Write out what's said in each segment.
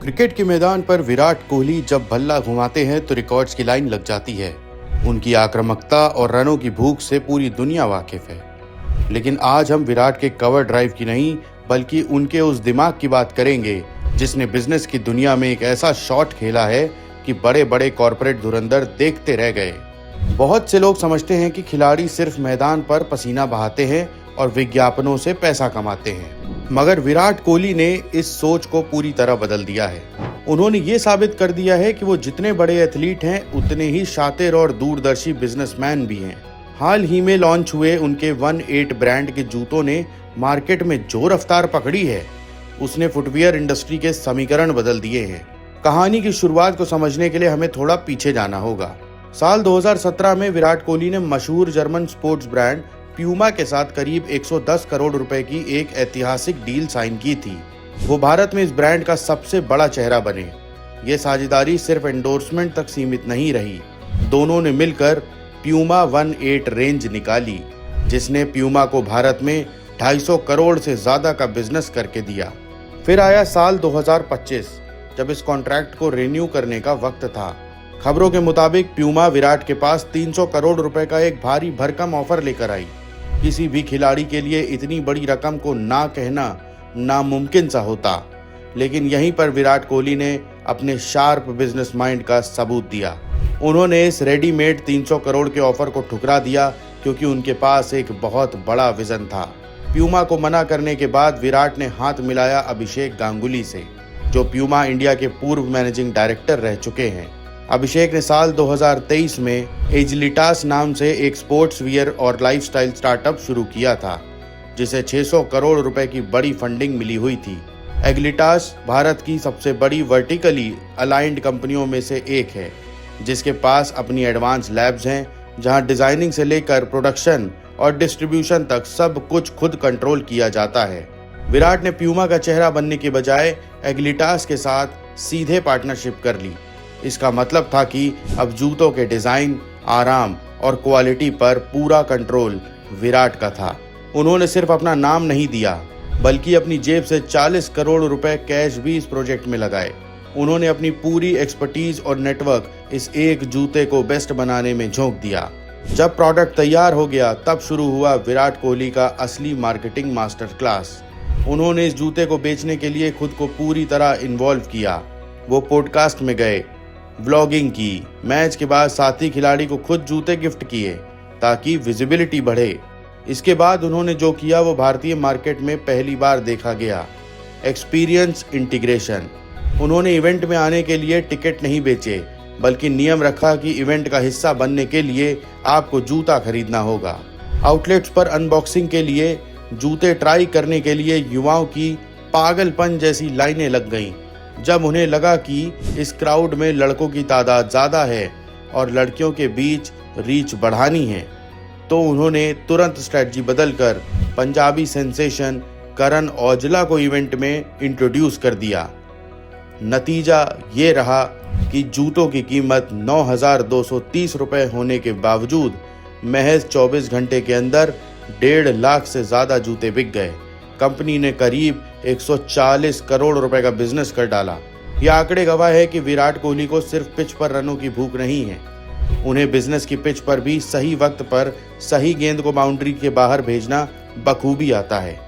Cricket के मैदान पर विराट कोहली जब बल्ला घुमाते हैं तो रिकॉर्ड्स की लाइन लग जाती है। उनकी आक्रामकता और रनों की भूख से पूरी दुनिया वाकिफ है। लेकिन आज हम विराट के कवर ड्राइव की नहीं बल्कि उनके उस दिमाग की बात करेंगे जिसने बिजनेस की दुनिया में एक ऐसा शॉट खेला है कि बड़े बड़े कॉर्पोरेट धुरंधर देखते रह गए। बहुत से लोग समझते हैं कि खिलाड़ी सिर्फ मैदान पर पसीना बहाते हैं और विज्ञापनों से पैसा कमाते हैं, मगर विराट कोहली ने इस सोच को पूरी तरह बदल दिया है। उन्होंने ये साबित कर दिया है कि वो जितने बड़े एथलीट हैं उतने ही शातिर और दूरदर्शी बिजनेसमैन भी हैं। हाल ही में लॉन्च हुए उनके 1-8 ब्रांड के जूतों ने मार्केट में जो रफ्तार पकड़ी है उसने फुटवियर इंडस्ट्री के समीकरण बदल दिए हैं। कहानी की शुरुआत को समझने के लिए हमें थोड़ा पीछे जाना होगा। साल 2017 में विराट कोहली ने मशहूर जर्मन स्पोर्ट्स ब्रांड प्यूमा के साथ करीब 110 करोड़ रुपए की एक ऐतिहासिक डील साइन की थी। वो भारत में इस ब्रांड का सबसे बड़ा चेहरा बने। ये साझेदारी सिर्फ एंडोर्समेंट तक सीमित नहीं रही, दोनों ने मिलकर प्यूमा 1-8 रेंज निकाली, जिसने प्यूमा को भारत में 250 करोड़ से ज्यादा का बिजनेस करके दिया। फिर आया साल 2025 जब इस कॉन्ट्रैक्ट को रिन्यू करने का वक्त था। खबरों के मुताबिक प्यूमा विराट के पास 300 करोड़ रुपए का एक भारी भरकम ऑफर लेकर आई। किसी भी खिलाड़ी के लिए इतनी बड़ी रकम को ना कहना नामुमकिन सा होता, लेकिन यहीं पर विराट कोहली ने अपने शार्प बिजनेस माइंड का सबूत दिया। उन्होंने इस रेडीमेड 300 करोड़ के ऑफर को ठुकरा दिया क्योंकि उनके पास एक बहुत बड़ा विजन था। प्यूमा को मना करने के बाद विराट ने हाथ मिलाया अभिषेक गांगुली से, जो प्यूमा इंडिया के पूर्व मैनेजिंग डायरेक्टर रह चुके हैं। अभिषेक ने साल 2023 में एजिलिटास नाम से एक स्पोर्ट्स वियर और लाइफस्टाइल स्टार्टअप शुरू किया था, जिसे 600 करोड़ रुपए की बड़ी फंडिंग मिली हुई थी। एजिलिटास भारत की सबसे बड़ी वर्टिकली अलाइंड कंपनियों में से एक है, जिसके पास अपनी एडवांस लैब्स हैं, जहां डिजाइनिंग से लेकर प्रोडक्शन और डिस्ट्रीब्यूशन तक सब कुछ खुद कंट्रोल किया जाता है। विराट ने प्यूमा का चेहरा बनने के बजाय एजिलिटास के साथ सीधे पार्टनरशिप कर ली। इसका मतलब था कि अब जूतों के डिजाइन, आराम और क्वालिटी पर पूरा कंट्रोल विराट का था। उन्होंने सिर्फ अपना नाम नहीं दिया बल्कि अपनी जेब से 40 करोड़ रुपए कैश भी इस प्रोजेक्ट में लगाए। उन्होंने अपनी पूरी एक्सपर्टीज और नेटवर्क इस एक जूते को बेस्ट बनाने में झोंक दिया। जब प्रोडक्ट तैयार हो गया तब शुरू हुआ विराट कोहली का असली मार्केटिंग मास्टर क्लास। उन्होंने इस जूते को बेचने के लिए खुद को पूरी तरह इन्वॉल्व किया। वो पॉडकास्ट में गए, व्लॉगिंग की, मैच के बाद साथी खिलाड़ी को खुद जूते गिफ्ट किए ताकि विजिबिलिटी बढ़े। इसके बाद उन्होंने जो किया वो भारतीय मार्केट में पहली बार देखा गया, एक्सपीरियंस इंटीग्रेशन। उन्होंने इवेंट में आने के लिए टिकट नहीं बेचे बल्कि नियम रखा कि इवेंट का हिस्सा बनने के लिए आपको जूता खरीदना होगा। आउटलेट्स पर अनबॉक्सिंग के लिए, जूते ट्राई करने के लिए युवाओं की पागलपन जैसी लाइनें लग गईं। जब उन्हें लगा कि इस क्राउड में लड़कों की तादाद ज़्यादा है और लड़कियों के बीच रीच बढ़ानी है, तो उन्होंने तुरंत स्ट्रेटजी बदलकर पंजाबी सेंसेशन करण औजला को इवेंट में इंट्रोड्यूस कर दिया। नतीजा ये रहा कि जूतों की कीमत 9,230 रुपए होने के बावजूद महज 24 घंटे के अंदर 1.5 लाख से ज़्यादा जूते बिक गए। कंपनी ने करीब 140 करोड़ रुपए का बिजनेस कर डाला। यह आंकड़े गवाह है कि विराट कोहली को सिर्फ पिच पर रनों की भूख नहीं है, उन्हें बिजनेस की पिच पर भी सही वक्त पर सही गेंद को बाउंड्री के बाहर भेजना बखूबी आता है।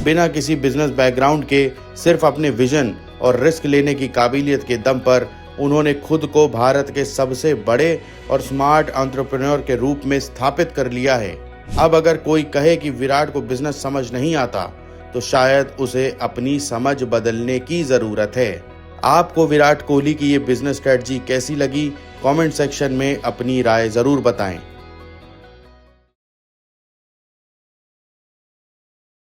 बिना किसी बिजनेस बैकग्राउंड के सिर्फ अपने विजन और रिस्क लेने की काबिलियत के दम पर उन्होंने खुद को भारत के सबसे बड़े और स्मार्ट एंटरप्रेन्योर के रूप में स्थापित कर लिया है। अब अगर कोई कहे कि विराट को बिजनेस समझ नहीं आता तो शायद उसे अपनी समझ बदलने की जरूरत है। आपको विराट कोहली की ये बिजनेस स्ट्रेटजी कैसी लगी? कमेंट सेक्शन में अपनी राय जरूर बताएं।